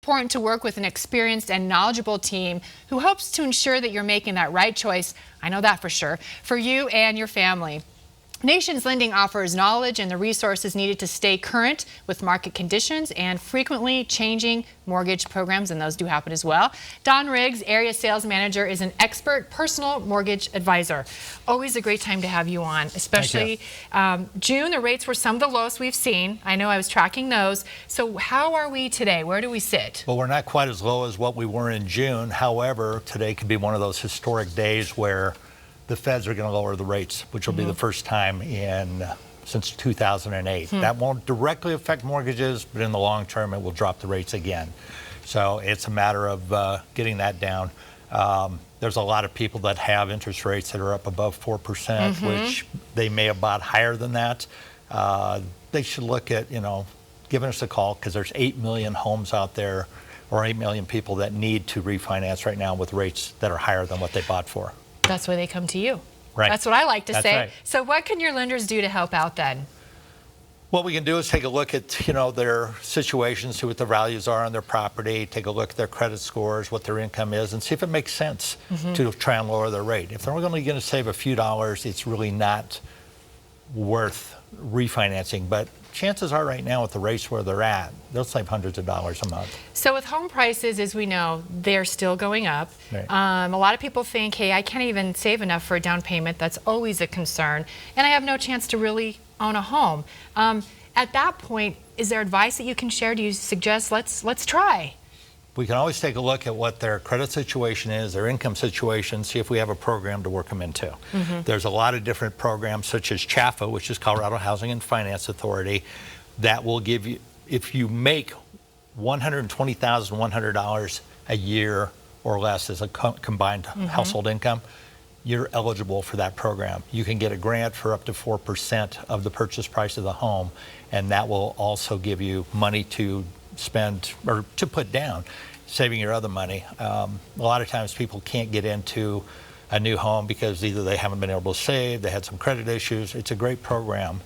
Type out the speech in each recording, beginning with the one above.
Important to work with an experienced and knowledgeable team who hopes to ensure that you're making that right choice. I know that for sure, for you and your family. Nations Lending offers knowledge and the resources needed to stay current with market conditions and frequently changing mortgage programs, and those do happen as well. Don Riggs, Area Sales Manager, is an expert personal mortgage advisor. Always a great time to have you on, especially June. The rates were some of the lowest we've seen. I know I was tracking those. So how are we today? Where do we sit? Well, we're not quite as low as what we were in June. However, today could be one of those historic days where the feds are going to lower the rates, which will be the first time since 2008. That won't directly affect mortgages, but in the long term, it will drop the rates again. So it's a matter of getting that down. There's a lot of people that have interest rates that are up above 4%, which they may have bought higher than that. They should look at, giving us a call, because there's 8 million homes out there, or 8 million people that need to refinance right now with rates that are higher than what they bought for. That's why they come to you. Right. That's what I like to say. Right. So what can your lenders do to help out then? What we can do is take a look at, their situations, see what the values are on their property, take a look at their credit scores, what their income is, and see if it makes sense to try and lower their rate. If they're only going to save a few dollars, it's really not worth refinancing. But chances are right now with the rates where they're at, they'll save hundreds of dollars a month. So with home prices, as we know, they're still going up. Right. A lot of people think, hey, I can't even save enough for a down payment. That's always a concern. And I have no chance to really own a home. At that point, is there advice that you can share? Do you suggest let's try? We can always take a look at what their credit situation is, their income situation, see if we have a program to work them into. There's a lot of different programs, such as CHFA, which is Colorado Housing and Finance Authority, that will give you, if you make $120,100 a year or less as a combined household income, you're eligible for that program. You can get a grant for up to 4% of the purchase price of the home, and that will also give you money to spend or to put down, saving your other money. A lot of times people can't get into a new home because either they haven't been able to save, they had some credit issues. It's a great program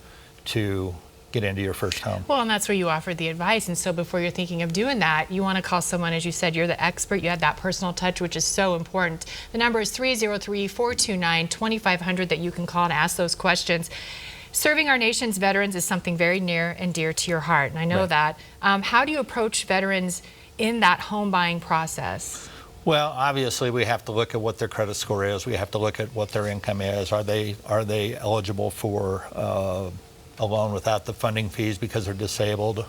to get into your first home. Well, and that's where you offer the advice. And so before you're thinking of doing that, you want to call someone, as you said, you're the expert, you have that personal touch, which is so important. The number is 303-429-2500 that you can call and ask those questions. Serving our nation's veterans is something very near and dear to your heart, and I know that. How do you approach veterans in that home buying process? Well, obviously we have to look at what their credit score is. We have to look at what their income is. Are they eligible for a loan without the funding fees because they're disabled,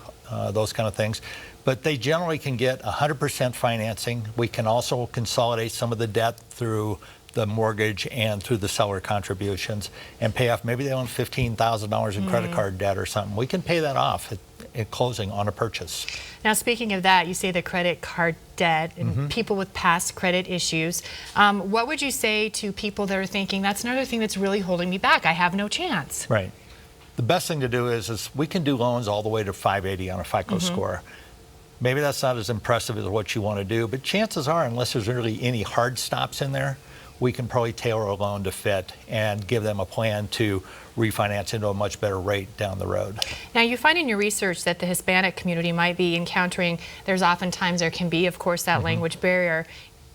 those kind of things. But they generally can get 100% financing. We can also consolidate some of the debt through the mortgage and through the seller contributions and pay off. Maybe they own $15,000 in credit card debt or something. We can pay that off at closing on a purchase. Now, speaking of that, you say the credit card debt and people with past credit issues. What would you say to people that are thinking, that's another thing that's really holding me back, I have no chance? Right. The best thing to do is we can do loans all the way to 580 on a FICO score. Maybe that's not as impressive as what you want to do, but chances are, unless there's really any hard stops in there, we can probably tailor a loan to fit and give them a plan to refinance into a much better rate down the road. Now, you find in your research that the Hispanic community might be encountering, oftentimes there can be, of course, that language barrier.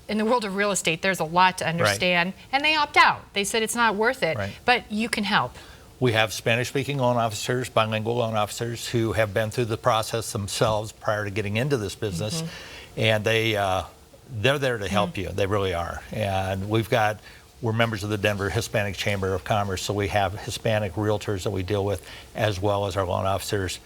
In the world of real estate, there's a lot to understand, and they opt out. They said it's not worth it, but you can help. We have Spanish-speaking loan officers, bilingual loan officers who have been through the process themselves prior to getting into this business, and they're there to help you. They really are. And we're members of the Denver Hispanic Chamber of Commerce, so we have Hispanic realtors that we deal with as well as our loan officers.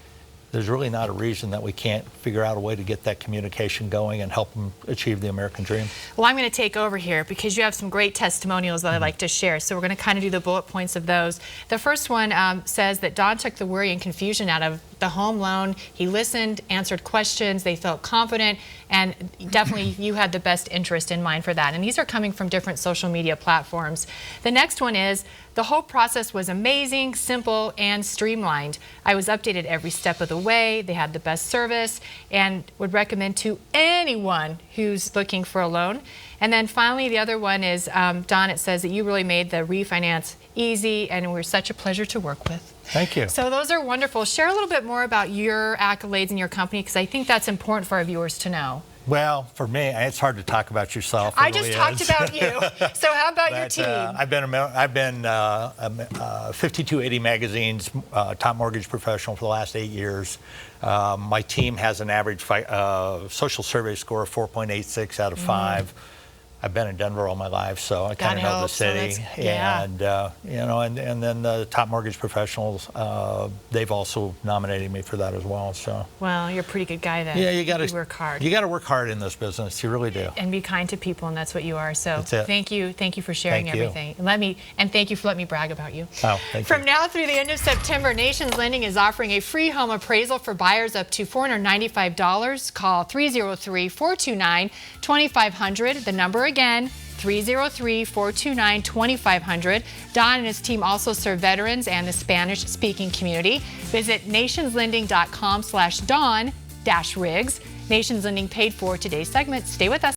There's really not a reason that we can't figure out a way to get that communication going and help them achieve the American dream. Well, I'm going to take over here because you have some great testimonials that I'd like to share. So we're going to kind of do the bullet points of those. The first one says that Don took the worry and confusion out of the home loan. He listened, answered questions, they felt confident, and definitely you had the best interest in mind for that. And these are coming from different social media platforms. The next one is, the whole process was amazing, simple, and streamlined. I was updated every step of the way. They had the best service and would recommend to anyone who's looking for a loan. And then finally, the other one is, Don, it says that you really made the refinance easy, and we're such a pleasure to work with. Thank you. So those are wonderful. Share a little bit more about your accolades in your company, because I think that's important for our viewers to know. Well, for me, it's hard to talk about yourself. I just talked about you. So how about your team? I've been 5280 Magazine's top mortgage professional for the last 8 years. My team has an average social survey score of 4.86 out of 5. I've been in Denver all my life, so I kind of know the city. And and then the top mortgage professionals, they've also nominated me for that as well. So. Well, you're a pretty good guy then. Yeah, you got to work hard. You got to work hard in this business. You really do. And be kind to people, and that's what you are. So that's it. Thank you for sharing everything. And thank you for letting me brag about you. Oh, thank you. From now through the end of September, Nations Lending is offering a free home appraisal for buyers up to $495. Call 303-429-2500. The number again, 303-429-2500. Don and his team also serve veterans and the Spanish-speaking community. Visit nationslending.com/Don-Riggs. Nations Lending paid for today's segment. Stay with us.